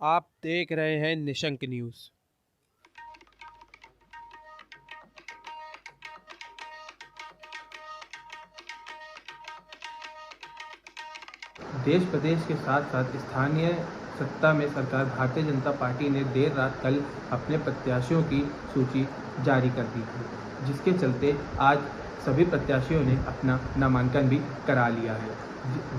आप देख रहे हैं निशंक न्यूज़। देश प्रदेश के साथ साथ स्थानीय सत्ता में सरकार भारतीय जनता पार्टी ने देर रात कल अपने प्रत्याशियों की सूची जारी कर दी थी, जिसके चलते आज सभी प्रत्याशियों ने अपना नामांकन भी करा लिया है।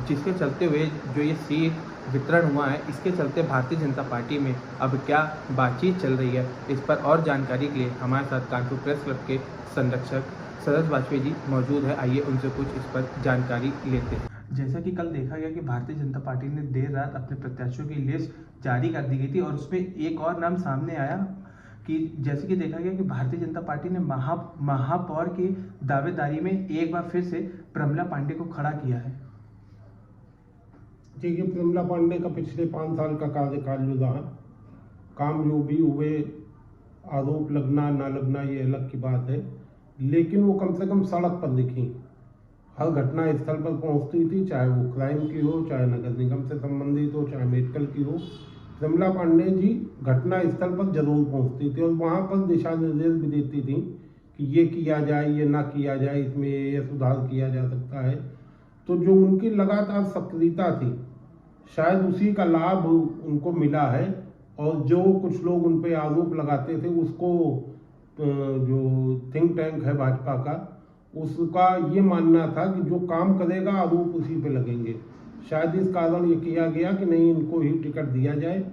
जिसके चलते हुए जो ये सीट वितरण हुआ है, इसके चलते भारतीय जनता पार्टी में अब क्या बातचीत चल रही है, इस पर और जानकारी के लिए हमारे साथ कानपुर प्रेस क्लब के संरक्षक सरस वाजपेयी जी मौजूद है। आइए उनसे कुछ इस पर जानकारी लेते हैं। जैसा कि कल देखा गया कि भारतीय जनता पार्टी ने देर रात अपने प्रत्याशियों की लिस्ट जारी कर दी गई थी और उसमें एक और नाम सामने आया कि जैसे कि देखा गया कि भारतीय जनता पार्टी ने महापौर की दावेदारी में एक बार फिर से प्रमिला पांडे को खड़ा किया है। देखिए, प्रमिला पांडे का पिछले 5 साल का कार्यकाल जो रहा, काम जो भी हुए, आरोप लगना ना लगना ये अलग की बात है, लेकिन वो कम से कम सड़क पर दिखी, हर घटना स्थल पर पहुंचती थी, चाहे वो क्राइम की हो, चाहे नगर निगम से संबंधित हो, चाहे मेडिकल की हो। प्रमिला पांडे जी घटना स्थल पर जरूर पहुंचती थी और वहां पर दिशा निर्देश भी देती थी कि ये किया जाए, ये ना किया जाए, इसमें ये सुधार किया जा सकता है। तो जो उनकी लगातार सक्रियता थी, शायद उसी का लाभ उनको मिला है। और जो कुछ लोग उन पर आरोप लगाते थे, उसको जो थिंक टैंक है भाजपा का, उसका ये मानना था कि जो काम करेगा आरोप उसी पे लगेंगे। शायद इस कारण ये किया गया कि नहीं, इनको ही टिकट दिया जाए।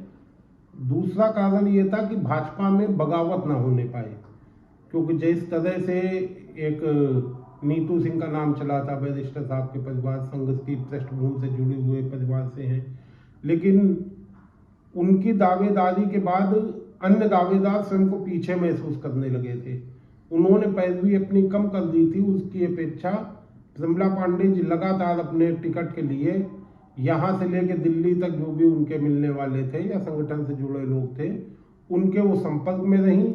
दूसरा कारण ये था कि भाजपा में बगावत ना होने पाए, क्योंकि जिस तरह से एक नीतू सिंह का नाम चला था, बैरिस्टर साहब के परिवार संघ की पृष्ठभूमि से जुड़े हुए परिवार से हैं, लेकिन उनकी दावेदारी के बाद अन्य दावेदार स्वयं को पीछे महसूस करने लगे थे। उन्होंने पैरवी अपनी कम कर दी थी। उसकी अपेक्षा प्रमिला पांडे जी लगातार अपने टिकट के लिए यहाँ से लेकर दिल्ली तक जो भी उनके मिलने वाले थे या संगठन से जुड़े लोग थे, उनके वो संपर्क में रहीं।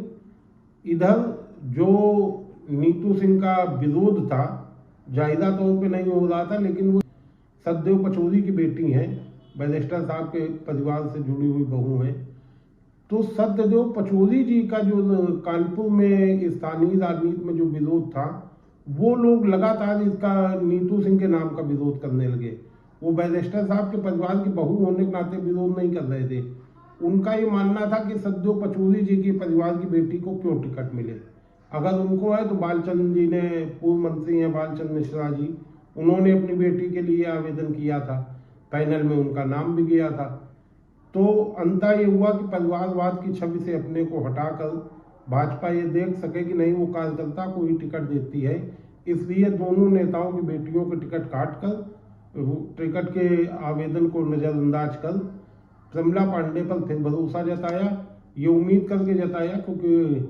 इधर जो नीतू सिंह का विरोध था, जाहिरा तौर पे नहीं हो रहा था, लेकिन वो सतदेव पचौरी की बेटी हैं, बैरिस्टर साहब के परिवार से जुड़ी हुई बहू हैं। तो सत्यदेव पचौरी जी का जो कानपुर में स्थानीय राजनीति में जो विरोध था, वो लोग लगातार इसका नीतू सिंह के नाम का विरोध करने लगे। वो बैरिस्टर साहब के परिवार की बहू होने के नाते विरोध नहीं कर रहे थे। उनका ये मानना था कि सत्यदेव पचौरी जी के परिवार की बेटी को क्यों टिकट मिले, अगर उनको है तो बालचंद्र जी ने, पूर्व मंत्री हैं बालचंद्र मिश्रा जी, उन्होंने अपनी बेटी के लिए आवेदन किया था, पैनल में उनका नाम भी गया था। तो अंततः ये हुआ कि परिवारवाद की छवि से अपने को हटाकर भाजपा ये देख सके कि नहीं, वो कार्यकर्ता को ही टिकट देती है, इसलिए दोनों नेताओं की बेटियों के टिकट काटकर, टिकट के आवेदन को नज़रअंदाज कर प्रमिला पांडे पर फिर भरोसा जताया। ये उम्मीद करके जताया क्योंकि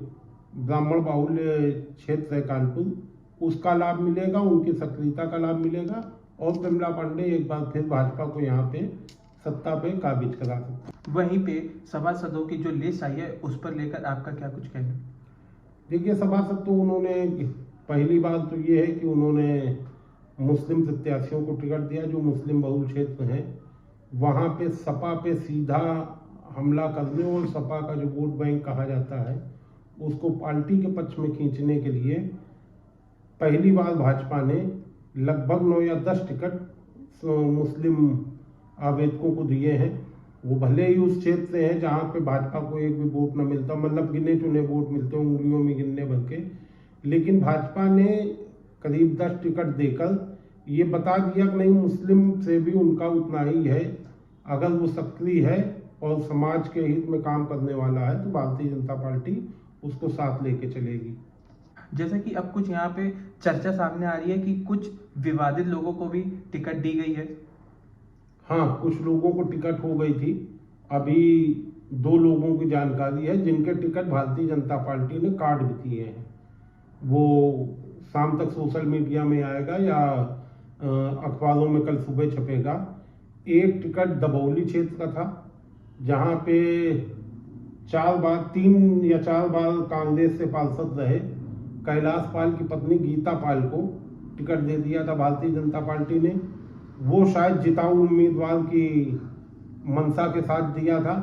ब्राह्मण बाहुल्य क्षेत्र है कानपुर, उसका लाभ मिलेगा, उनकी सक्रियता का लाभ मिलेगा और प्रमिला पांडे एक बार फिर भाजपा को यहाँ पे सत्ता पे काबिज करा सकते। वहीं पे सभासदों की जो लिस्ट आई है, उस पर लेकर आपका क्या कुछ कहना? देखिए, सभासद तो उन्होंने, पहली बात तो ये है कि उन्होंने मुस्लिम प्रत्याशियों को टिकट दिया जो मुस्लिम बहुल क्षेत्र हैं। वहाँ पे सपा पे सीधा हमला करने और सपा का जो वोट बैंक कहा जाता है, उसको पार्टी के पक्ष में खींचने के लिए पहली बार भाजपा ने लगभग 9 या 10 टिकट मुस्लिम आवेदकों को दिए हैं। वो भले ही उस क्षेत्र से हैं जहाँ पे भाजपा को एक भी वोट न मिलता, मतलब गिने चुने वोट मिलते हैं, उंगलियों में गिनने भर के, लेकिन भाजपा ने करीब 10 टिकट देकर ये बता दिया कि नहीं, मुस्लिम से भी उनका उतना ही है। अगर वो सक्रिय है और समाज के हित में काम करने वाला है तो भारतीय जनता पार्टी उसको साथ लेके चलेगी। जैसे कि अब कुछ यहाँ पे चर्चा सामने आ रही है कि कुछ विवादित लोगों को भी टिकट दी गई है। हाँ, कुछ लोगों को टिकट हो गई थी। अभी 2 लोगों की जानकारी है जिनके टिकट भारतीय जनता पार्टी ने काट भी दिए हैं। वो शाम तक सोशल मीडिया में आएगा या अखबारों में कल सुबह छपेगा। एक टिकट दबौली क्षेत्र का था, जहाँ पे 3 या 4 बार कांग्रेस से पार्षद रहे कैलाश पाल की पत्नी गीता पाल को टिकट दे दिया था भारतीय जनता पार्टी ने। वो शायद जिताऊ उम्मीदवार की मंशा के साथ दिया था,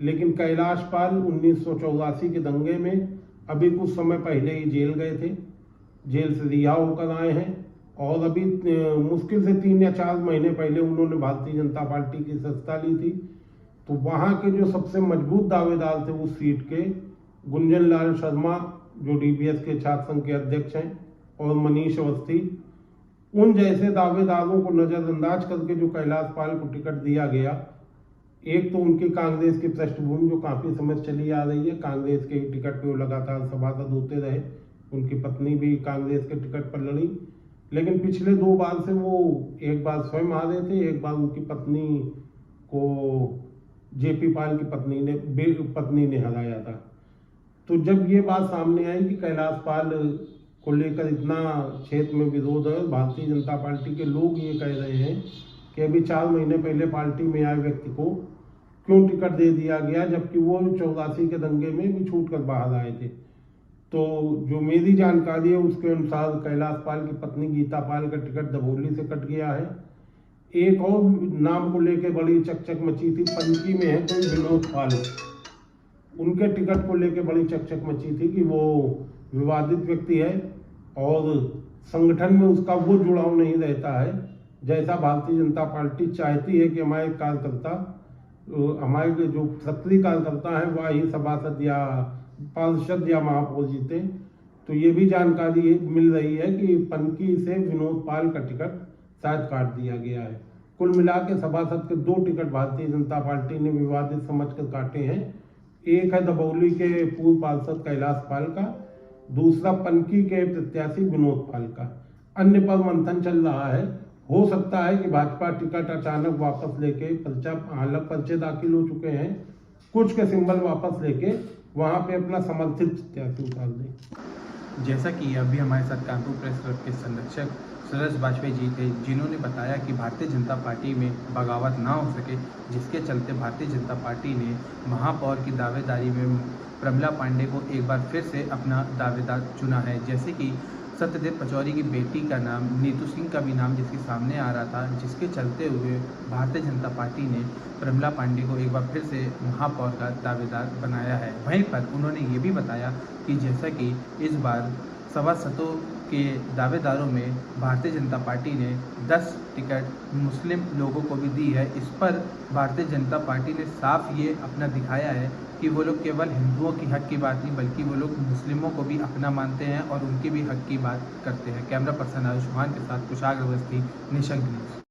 लेकिन कैलाश पाल 1984 के दंगे में अभी कुछ समय पहले ही जेल गए थे, जेल से रिहा होकर आए हैं और अभी मुश्किल से 3 या 4 महीने पहले उन्होंने भारतीय जनता पार्टी की सदस्यता ली थी। तो वहाँ के जो सबसे मजबूत दावेदार थे उस सीट के, गुंजन लाल शर्मा जो डीबीएस के छात्र संघ के अध्यक्ष हैं और मनीष अवस्थी, उन जैसे दावेदारों को नजरअंदाज करके जो कैलाश पाल को टिकट दिया गया, एक तो उनकी कांग्रेस की पृष्ठभूमि जो काफी समय चली आ रही है, कांग्रेस के टिकट पे वो लगातार सभासद होते रहे, उनकी पत्नी भी कांग्रेस के टिकट पर लड़ी, लेकिन पिछले 2 बार से वो एक बार स्वयं हारे थे, एक बार उनकी पत्नी को जेपी पाल की पत्नी ने हराया था। तो जब ये बात सामने आई कि कैलाश पाल को लेकर इतना क्षेत्र में विरोध है, भारतीय जनता पार्टी के लोग ये कह रहे हैं कि अभी 4 महीने पहले पार्टी में आए व्यक्ति को क्यों टिकट दे दिया गया, जबकि वो 84 के दंगे में भी छूट कर बाहर आए थे। तो जो मेरी जानकारी है उसके अनुसार कैलाश पाल की पत्नी गीता पाल का टिकट दभोली से कट गया है। एक और नाम को लेकर बड़ी चकचक मची थी, पंची में है कोई विनोद पाल, उनके टिकट को लेकर बड़ी चकचक मची थी कि वो विवादित व्यक्ति है और संगठन में उसका वो जुड़ाव नहीं रहता है जैसा भारतीय जनता पार्टी चाहती है कि हमारे कार्यकर्ता, हमारे जो सक्रिय कार्यकर्ता हैं वह ही सभासद या पार्षद या महापौर जीते। तो ये भी जानकारी मिल रही है कि पनकी से विनोद पाल का टिकट शायद काट दिया गया है। कुल मिला के सभासद के 2 टिकट भारतीय जनता पार्टी ने विवादित समझकर काटे हैं। एक है दबौली के पूर्व पार्षद कैलाश पाल का, दूसरा पनकी के प्रत्याशी विनोद पाल का। अन्य पर मंथन चल रहा है, हो सकता है कि भाजपा टिकट अचानक वापस लेके पर्चे दाखिल हो चुके हैं, कुछ के सिंबल वापस लेके वहां पे अपना समर्थित प्रत्याशी उतार दें। जैसा कि अभी हमारे साथ कानपुर प्रेस क्लब के संरक्षक सुरेश वाजपेयी जी थे, जिन्होंने बताया कि भारतीय जनता पार्टी में बगावत ना हो सके, जिसके चलते भारतीय जनता पार्टी ने महापौर की दावेदारी में प्रमिला पांडे को एक बार फिर से अपना दावेदार चुना है। जैसे कि सत्यदेव पचौरी की बेटी का नाम, नीतू सिंह का भी नाम जिसके सामने आ रहा था, जिसके चलते हुए भारतीय जनता पार्टी ने प्रमिला पांडे को एक बार फिर से महापौर का दावेदार बनाया है। वहीं पर उन्होंने ये भी बताया कि जैसा कि इस बार सभासदों के दावेदारों में भारतीय जनता पार्टी ने 10 टिकट मुस्लिम लोगों को भी दी है। इस पर भारतीय जनता पार्टी ने साफ ये अपना दिखाया है कि वो लोग केवल हिंदुओं की हक की बात नहीं, बल्कि वो लोग मुस्लिमों को भी अपना मानते हैं और उनके भी हक की बात करते हैं। कैमरा पर्सन आयुष्मान के साथ कुशाग्र अवस्थी, निशंक न्यूज़।